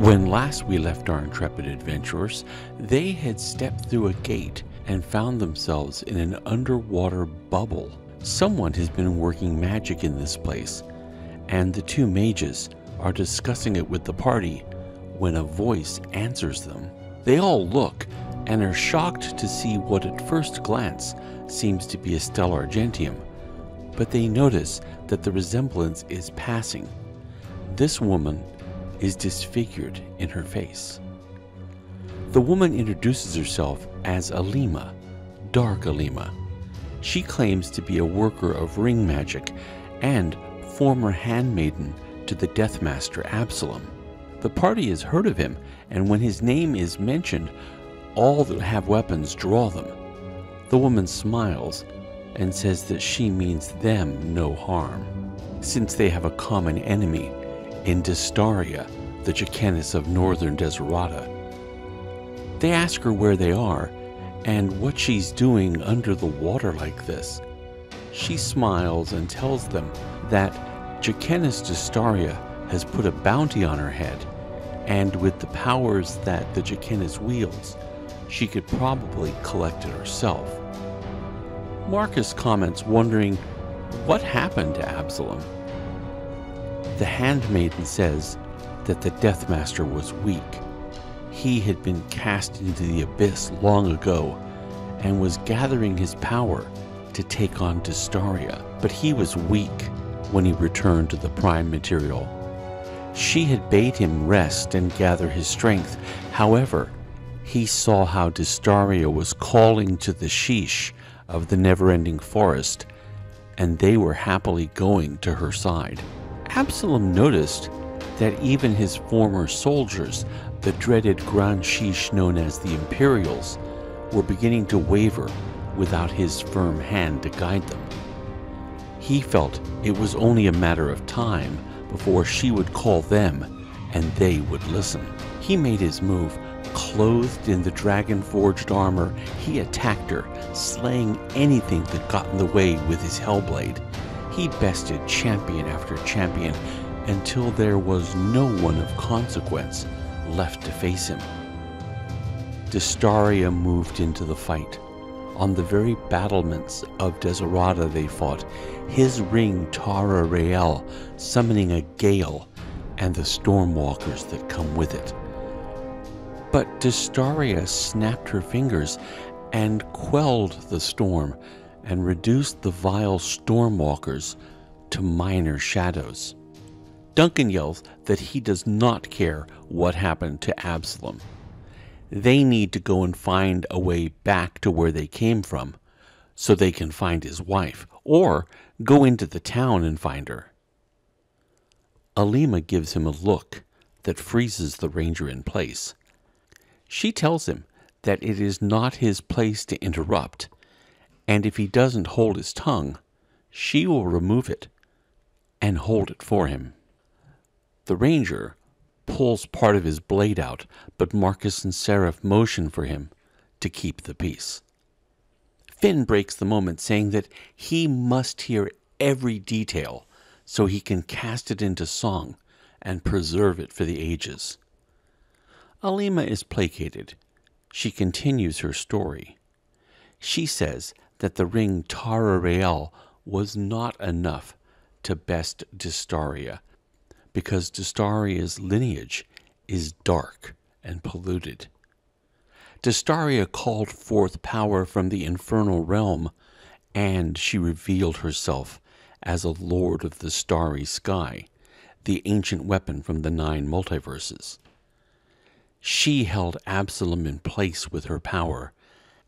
When last we left our intrepid adventurers, they had stepped through a gate and found themselves in an underwater bubble. Someone has been working magic in this place, and the two mages are discussing it with the party when a voice answers them. They all look and are shocked to see what at first glance seems to be a stellar argentium, but they notice that the resemblance is passing. This woman is disfigured in her face. The woman introduces herself as Alima, Dark Alima. She claims to be a worker of ring magic and former handmaiden to the Deathmaster Absolum. The party has heard of him, and when his name is mentioned, all that have weapons draw them. The woman smiles and says that she means them no harm, since they have a common enemy in Distaria, the Jacquenis of northern Desiderata. They ask her where they are and what she's doing under the water like this. She smiles and tells them that Jacquenis Distaria has put a bounty on her head, and with the powers that the Jacquenis wields, she could probably collect it herself. Marcus comments, wondering what happened to Absolum. The handmaiden says that the Deathmaster was weak. He had been cast into the abyss long ago and was gathering his power to take on Distaria, but he was weak when he returned to the prime material. She had bade him rest and gather his strength. However, he saw how Distaria was calling to the sheesh of the never-ending forest, and they were happily going to her side. Absolum noticed that even his former soldiers, the dreaded Grand Sheesh known as the Imperials, were beginning to waver without his firm hand to guide them. He felt it was only a matter of time before she would call them and they would listen. He made his move. Clothed in the dragon-forged armor, he attacked her, slaying anything that got in the way with his hellblade. He bested champion after champion until there was no one of consequence left to face him. Distaria moved into the fight. On the very battlements of Desiderata they fought, his ring Tara Rael summoning a gale and the stormwalkers that come with it. But Distaria snapped her fingers and quelled the storm and reduced the vile stormwalkers to minor shadows. Duncan yells that he does not care what happened to Absolum. They need to go and find a way back to where they came from so they can find his wife, or go into the town and find her. Alima gives him a look that freezes the ranger in place. She tells him that it is not his place to interrupt, and if he doesn't hold his tongue, she will remove it and hold it for him. The ranger pulls part of his blade out, but Marcus and Seraph motion for him to keep the peace. Finn breaks the moment, saying that he must hear every detail so he can cast it into song and preserve it for the ages. Alima is placated. She continues her story. She says that the ring Tara Rael was not enough to best Distaria, because Distaria's lineage is dark and polluted. Distaria called forth power from the infernal realm, and she revealed herself as a lord of the starry sky, the ancient weapon from the 9 multiverses. She held Absolum in place with her power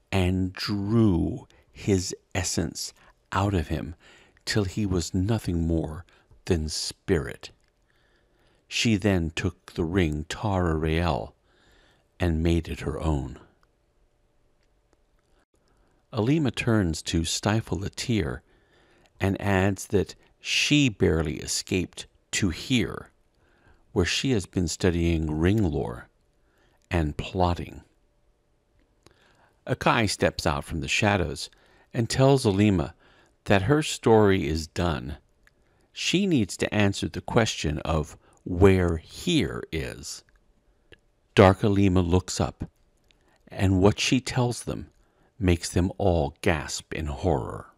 and drew his essence out of him till he was nothing more than spirit. She then took the ring Tara Rael and made it her own. Alima turns to stifle a tear and adds that she barely escaped to here, where she has been studying ring lore and plotting. Akai steps out from the shadows and tells Alima that her story is done. She needs to answer the question of where here is. Darkalima looks up, and what she tells them makes them all gasp in horror.